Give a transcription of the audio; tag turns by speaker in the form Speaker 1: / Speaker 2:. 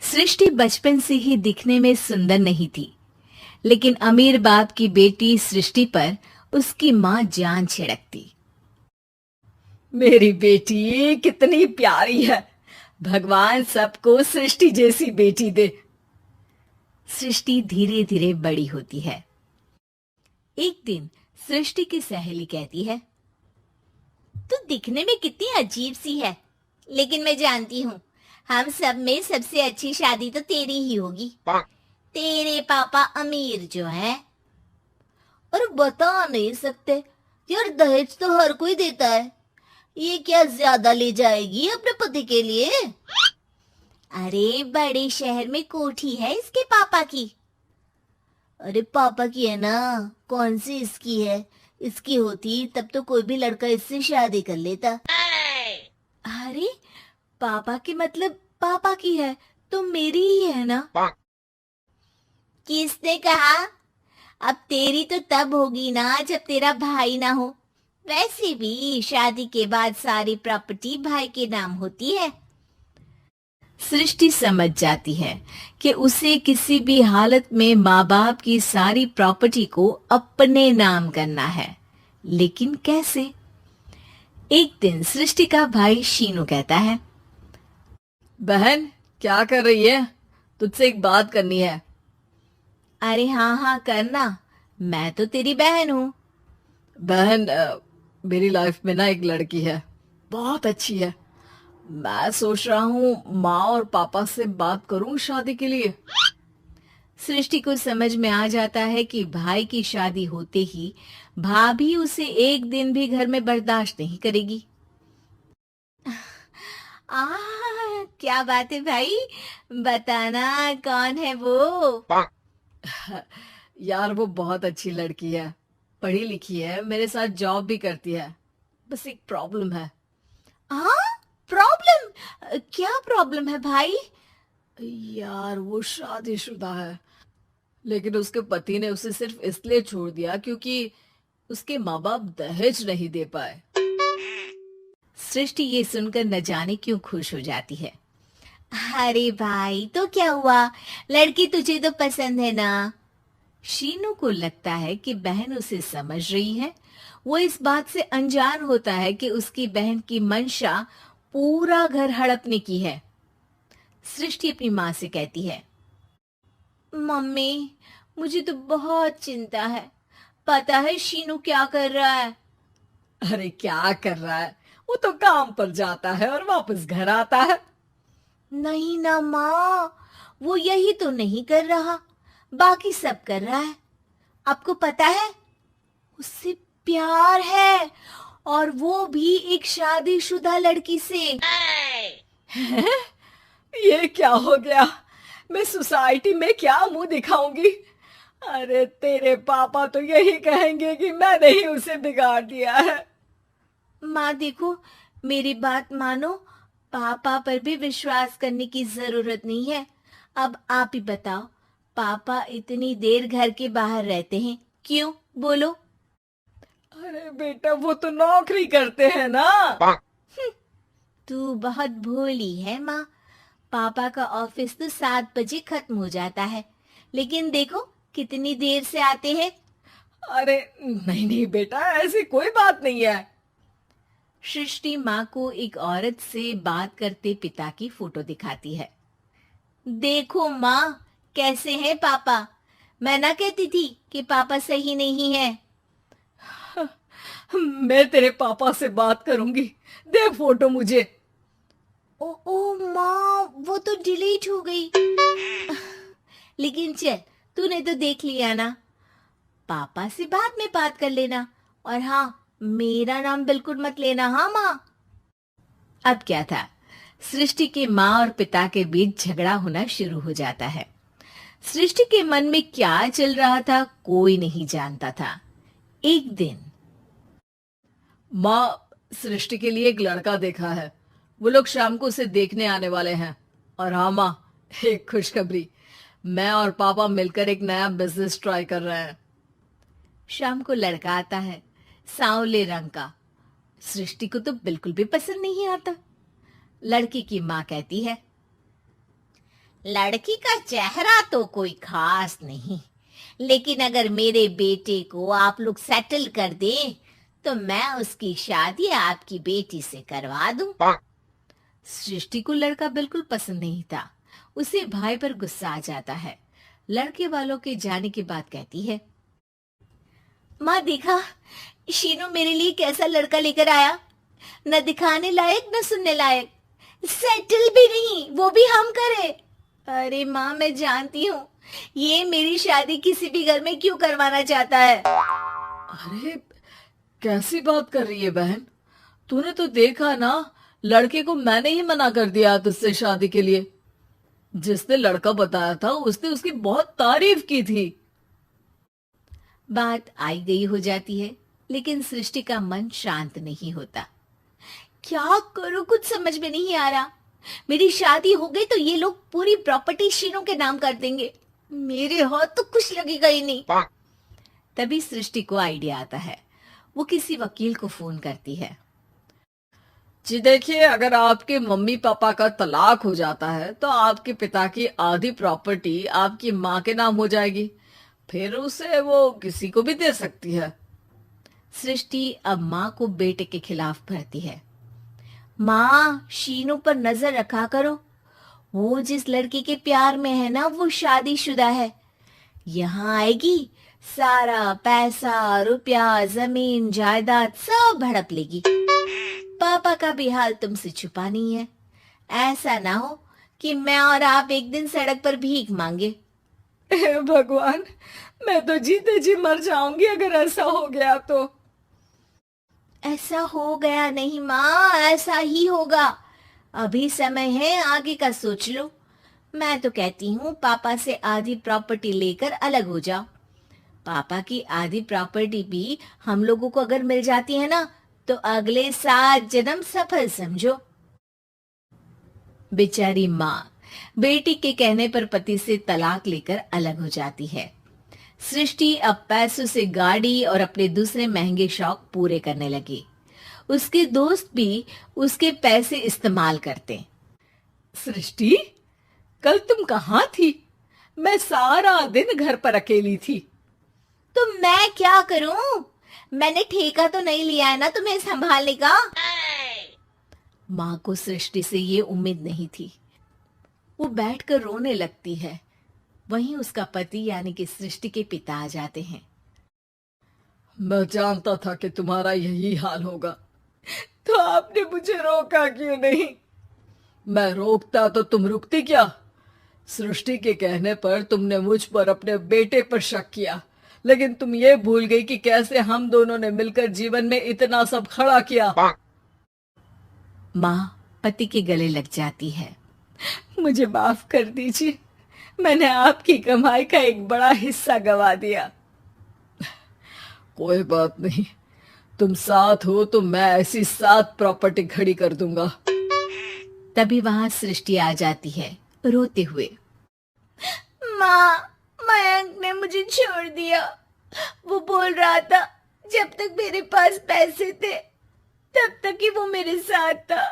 Speaker 1: सृष्टि बचपन से ही दिखने में सुंदर नहीं थी, लेकिन अमीर बाप की बेटी सृष्टि पर उसकी माँ जान छिड़कती।
Speaker 2: मेरी बेटी कितनी प्यारी है। भगवान सबको सृष्टि जैसी बेटी दे।
Speaker 1: सृष्टि धीरे धीरे बड़ी होती है। एक दिन सृष्टि की सहेली कहती है,
Speaker 3: तू दिखने में कितनी अजीब सी है, लेकिन मैं जानती हूँ हम सब में सबसे अच्छी शादी तो तेरी ही होगी। तेरे पापा अमीर जो है। और बता नहीं सकते यार, दहेज तो हर कोई देता है। ये क्या ज्यादा ले जाएगी अपने पति के लिए? अरे बड़े शहर में कोठी है इसके पापा की। अरे पापा की है ना, कौन सी इसकी है? इसकी होती तब तो कोई भी लड़का इससे शादी कर लेता।
Speaker 1: अरे पापा की मतलब पापा की है तो मेरी ही है ना?
Speaker 3: किसने कहा? अब तेरी तो तब होगी ना जब तेरा भाई ना हो। वैसे भी शादी के बाद सारी प्रॉपर्टी भाई के नाम होती है।
Speaker 1: सृष्टि समझ जाती है कि उसे किसी भी हालत में माँ बाप की सारी प्रॉपर्टी को अपने नाम करना है, लेकिन कैसे? एक दिन सृष्टि का भाई शीनू कहता है,
Speaker 2: बहन क्या कर रही है? तुझसे एक बात करनी है।
Speaker 1: अरे हाँ हाँ करना, मैं तो तेरी बहन हूँ।
Speaker 2: बहन मेरी लाइफ में ना एक लड़की है, बहुत अच्छी है। मैं सोच रहा हूँ माँ और पापा से बात करूँ शादी के लिए।
Speaker 1: सृष्टि को समझ में आ जाता है कि भाई की शादी होते ही भाभी उसे एक दिन भी घर में बर्दाश्त नहीं करेगी।
Speaker 3: आ, क्या बात है भाई, बताना कौन है वो?
Speaker 2: यार वो बहुत अच्छी लड़की है, पढ़ी लिखी है, मेरे साथ जॉब भी करती है। बस एक प्रॉब्लम है।
Speaker 3: हाँ, प्रॉब्लम? क्या प्रॉब्लम है भाई?
Speaker 2: यार वो शादीशुदा है, लेकिन उसके पति ने उसे सिर्फ इसलिए छोड़ दिया क्योंकि उसके माँ बाप दहेज नहीं दे पाए।
Speaker 1: सृष्टि ये सुनकर न जाने क्यों खुश हो जाती है।
Speaker 3: अरे भाई तो क्या हुआ, लड़की तुझे तो पसंद है ना?
Speaker 1: शीनू को लगता है कि बहन उसे समझ रही है। वो इस बात से अनजान होता है कि उसकी बहन की मंशा पूरा घर हड़पने की है। सृष्टि अपनी माँ से कहती है,
Speaker 3: मम्मी मुझे तो बहुत चिंता है। पता है शीनू क्या कर रहा है?
Speaker 2: अरे क्या कर रहा है? वो तो काम पर जाता है और वापस घर आता है।
Speaker 3: नहीं ना माँ, वो यही तो नहीं कर रहा, बाकी सब कर रहा है। आपको पता है उससे प्यार है, और वो भी एक शादीशुदा लड़की से।
Speaker 2: हैं? ये क्या हो गया? मैं सोसाइटी में क्या मुंह दिखाऊंगी? अरे तेरे पापा तो यही कहेंगे कि मैंने ही उसे बिगाड़ दिया है।
Speaker 3: माँ देखो, मेरी बात मानो, पापा पर भी विश्वास करने की जरूरत नहीं है। अब आप ही बताओ, पापा इतनी देर घर के बाहर रहते हैं क्यों? बोलो।
Speaker 2: अरे बेटा वो तो नौकरी करते हैं ना।
Speaker 3: तू बहुत भोली है माँ। पापा का ऑफिस तो 7 बजे खत्म हो जाता है, लेकिन देखो कितनी देर से आते हैं।
Speaker 2: अरे नहीं नहीं बेटा, ऐसी कोई बात नहीं है।
Speaker 1: सृष्टि माँ को एक औरत से बात करते पिता की फोटो दिखाती है।
Speaker 3: देखो माँ, कैसे हैं पापा? मैं ना कहती थी कि पापा सही नहीं है।
Speaker 2: मैं तेरे पापा से बात करूंगी, दे फोटो मुझे।
Speaker 3: ओ माँ, वो तो डिलीट हो गई। लेकिन चल, तूने तो देख लिया ना। पापा से बाद में बात कर लेना, और हाँ, मेरा नाम बिल्कुल मत लेना, हाँ माँ।
Speaker 1: अब क्या था, सृष्टि के माँ और पिता के बीच झगड़ा होना शुरू हो जाता है। सृष्टि के मन में क्या चल रहा था कोई नहीं जानता था। एक दिन,
Speaker 2: माँ, सृष्टि के लिए एक लड़का देखा है, वो लोग शाम को उसे देखने आने वाले हैं। और हाँ माँ, एक खुशखबरी, मैं और पापा मिलकर एक नया बिजनेस ट्राई कर रहे हैं।
Speaker 1: शाम को लड़का आता है, सांवले रंग का। सृष्टि को तो बिल्कुल भी पसंद नहीं आता। लड़के की माँ कहती है,
Speaker 3: लड़की का चेहरा तो कोई खास नहीं, लेकिन अगर मेरे बेटे को आप लोग सेटल कर दे तो मैं उसकी शादी आपकी बेटी से करवा दूं।
Speaker 1: सृष्टि को लड़का बिल्कुल पसंद नहीं था। उसे भाई पर गुस्सा आ जाता है। लड़के वालों के जाने के बाद कहती है,
Speaker 3: माँ देखा, शीनू मेरे लिए कैसा लड़का लेकर आया, न दिखाने लायक न सुनने लायक, सेटल भी नहीं, वो भी हम करे। अरे माँ मैं जानती हूँ ये मेरी शादी किसी भी घर में क्यों करवाना चाहता है।
Speaker 2: अरे कैसी बात कर रही है बहन, तूने तो देखा ना, लड़के को मैंने ही मना कर दिया तुझसे शादी के लिए। जिसने लड़का बताया था उसने उसकी बहुत तारीफ की थी।
Speaker 1: बात आई गई हो जाती है, लेकिन सृष्टि का मन शांत नहीं होता।
Speaker 3: क्या करूं कुछ समझ में नहीं आ रहा। मेरी शादी हो गई तो ये लोग पूरी प्रॉपर्टी शीनू के नाम कर देंगे, मेरे हाथ तो कुछ लगेगा ही नहीं।
Speaker 1: तभी सृष्टि को आइडिया आता है। वो किसी वकील को फोन करती है।
Speaker 2: जी देखिए, अगर आपके मम्मी पापा का तलाक हो जाता है तो आपके पिता की आधी प्रॉपर्टी आपकी माँ के नाम हो जाएगी, फिर उसे वो किसी को भी दे सकती है।
Speaker 1: सृष्टि अब माँ को बेटे के खिलाफ भरती है।
Speaker 3: माँ शीनू पर नजर रखा करो, वो जिस लड़की के प्यार में है ना वो शादीशुदा है। यहाँ आएगी सारा पैसा रुपया जमीन जायदाद सब हड़प लेगी। पापा का भी हाल तुमसे छुपा नहीं है। ऐसा ना हो कि मैं और आप एक दिन सड़क पर भीख मांगे।
Speaker 2: हे भगवान, मैं तो जीते जी मर जाऊंगी अगर ऐसा हो गया तो।
Speaker 3: ऐसा हो गया नहीं माँ, ऐसा ही होगा। अभी समय है, आगे का सोच लो। मैं तो कहती हूँ पापा से आधी प्रॉपर्टी लेकर अलग हो जाओ। पापा की आधी प्रॉपर्टी भी हम लोगों को अगर मिल जाती है ना तो अगले 7 जन्म सफल समझो।
Speaker 1: बेचारी माँ बेटी के कहने पर पति से तलाक लेकर अलग हो जाती है। सृष्टि अब पैसों से गाड़ी और अपने दूसरे महंगे शौक पूरे करने लगी। उसके दोस्त भी उसके पैसे इस्तेमाल करते।
Speaker 2: सृष्टि, कल तुम कहाँ थी? मैं सारा दिन घर पर अकेली थी।
Speaker 3: तो मैं क्या करूं? मैंने ठेका तो नहीं लिया है ना तुम्हें संभालने का।
Speaker 1: माँ को सृष्टि से ये उम्मीद नहीं थी। वो बैठकर रोने लगती है। वहीं उसका पति यानी कि सृष्टि के पिता आ जाते हैं।
Speaker 2: मैं जानता था कि तुम्हारा यही हाल होगा, तो आपने मुझे रोका क्यों नहीं? मैं रोकता तो तुम रुकती क्या? सृष्टि के कहने पर तुमने मुझ पर अपने बेटे पर शक किया, लेकिन तुम ये भूल गई कि कैसे हम दोनों ने मिलकर जीवन में इतना सब खड़ा किया।
Speaker 1: माँ पति के गले लग जाती है।
Speaker 2: मुझे माफ कर दीजिए, मैंने आपकी कमाई का एक बड़ा हिस्सा गवा दिया। कोई बात नहीं, तुम साथ हो तो मैं ऐसी 7 प्रॉपर्टी खड़ी कर दूंगा।
Speaker 1: तभी वहां सृष्टि आ जाती है रोते हुए।
Speaker 3: माँ, मयंक ने मुझे छोड़ दिया। वो बोल रहा था जब तक मेरे पास पैसे थे तब तक ही वो मेरे साथ था,